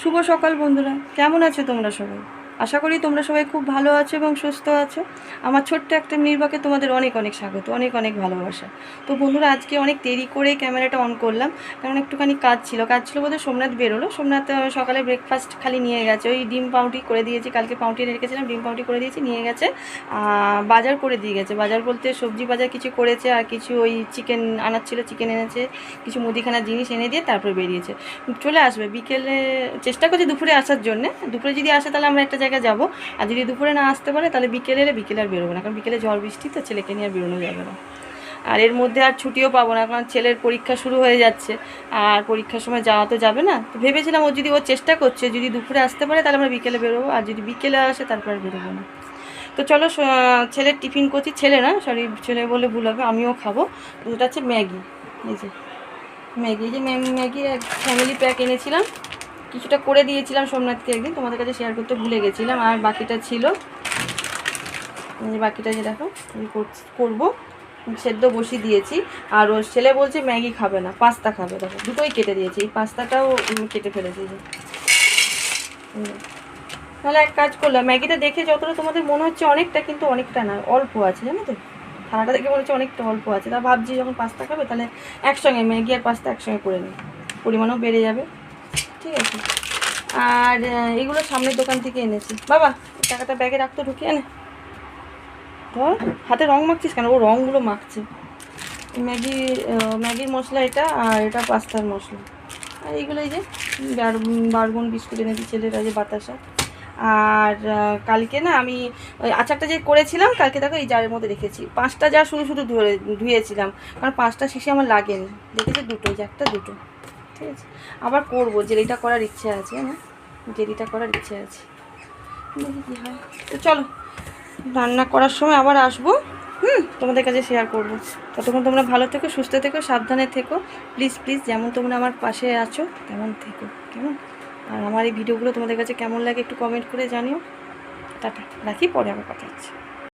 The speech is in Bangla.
শুভ সকাল বন্ধুরা, কেমন আছো তোমরা সবাই? আশা করি তোমরা সবাই খুব ভালো আছো এবং সুস্থ আছো। আমার ছোট্ট একটা নির্বাকে তোমাদের অনেক অনেক স্বাগত, অনেক অনেক ভালোবাসা। তো বন্ধুরা, আজকে অনেক দেরি করে ক্যামেরাটা অন করলাম, কারণ একটুখানি কাজ ছিল বলতে সোমনাথ বেরোলো। সোমনাথ সকালে ব্রেকফাস্ট খালি নিয়ে গেছে, ওই ডিম পাউরুটি করে দিয়েছি, কালকে পাউরুটি রেখেছিলাম, ডিম পাউরুটি করে দিয়েছি, নিয়ে গেছে। বাজার করে দিয়ে গেছে, বাজার বলতে সবজি বাজার কিছু করেছে, আর কিছু ওই চিকেন আনার ছিল, চিকেন এনেছে, কিছু মুদিখানার জিনিস এনে দিয়ে তারপরে বেরিয়েছে। চলে আসবে বিকেলে, চেষ্টা করছি দুপুরে আসার জন্যে। দুপুরে যদি আসে তাহলে আমরা একটা জায়গায় যাবো, আর যদি দুপুরে না আসতে পারে তাহলে বিকেলে এলে, বিকেলে আর বেরোবো না, কারণ বিকেলে ঝড় বৃষ্টি তো, ছেলেকে নিয়ে আর বেরোনো যাবে না। আর এর মধ্যে আর ছুটিও পাবো না, কারণ ছেলের পরীক্ষা শুরু হয়ে যাচ্ছে, আর পরীক্ষার সময় যাওয়া তো যাবে না। তো ভেবেছিলাম ও যদি, ও চেষ্টা করছে, যদি দুপুরে আসতে পারে তাহলে আমরা বিকেলে বেরোবো, আর যদি বিকেলে আসে তারপর আর বেরোবো না। তো চলো, ছেলের টিফিন করছি, ছেলে না সরি, ছেলে বলে ভুল হবে, আমিও খাবো। যেটা হচ্ছে ম্যাগি, এই যে ম্যাগি, যে ম্যাগির এক ফ্যামিলি প্যাক এনেছিলাম, কিছুটা করে দিয়েছিলাম সোমনাথকে একদিন, তোমাদের কাছে শেয়ার করতে ভুলে গেছিলাম, আর বাকিটা ছিল, বাকিটা যে দেখো করবো, সেদ্ধ বসিয়ে দিয়েছি। আর ওর ছেলে বলছে ম্যাগি খাবে না, পাস্তা খাবে, দেখো দুটোই কেটে দিয়েছি, এই পাস্তাটাও কেটে ফেলেছি। যে তাহলে এক কাজ করলাম, ম্যাগিটা দেখে যতটা তোমাদের মনে হচ্ছে অনেকটা, কিন্তু অনেকটা না, অল্প আছে জানো তো, থালাটা দেখে মনে হচ্ছে অনেকটা অল্প আছে। তা ভাবছি যখন পাস্তা খাবে তাহলে একসঙ্গে ম্যাগি আর পাস্তা একসঙ্গে করে নিই, পরিমাণও বেড়ে যাবে। ঠিক আছে। আর এগুলো সামনের দোকান থেকে এনেছি। বাবা টাকাটা ব্যাগে রাখতে, ঢুকিয়ে এনে ধর, হাতে রং মাখছিস কেন? ও রঙগুলো মাখছে। ম্যাগির মশলা এটা, আর এটা পাস্তার মশলা। আর এইগুলো এই যে বারবন বিস্কুট এনেছি ছেলের, যে বাতাসা। আর কালকে না আমি ওই আচারটা যে করেছিলাম কালকে, দেখো এই জারের মধ্যে রেখেছি, 5টা জার শুধু শুধু ধুয়েছিলাম, কারণ 5টা শিশি আমার লাগেনি, দেখেছি দুটো, যে একটা দুটো। ঠিক আছে, আবার করবো, জেলিটা করার ইচ্ছে আছে, হ্যাঁ জেলিটা করার ইচ্ছে আছে, দেখি কী হয়। তো চলো, রান্না করার সময় আবার আসবো, তোমাদের কাছে শেয়ার করবো। ততক্ষণ তোমরা ভালো থেকো, সুস্থ থেকো, সাবধানে থেকো, প্লিজ প্লিজ, যেমন তোমরা আমার পাশে আছো তেমন থেকো, কেমন? আর আমার এই ভিডিওগুলো তোমাদের কাছে কেমন লাগে একটু কমেন্ট করে জানিও। টাটা, রাখি, পরে আবার কথা হচ্ছে।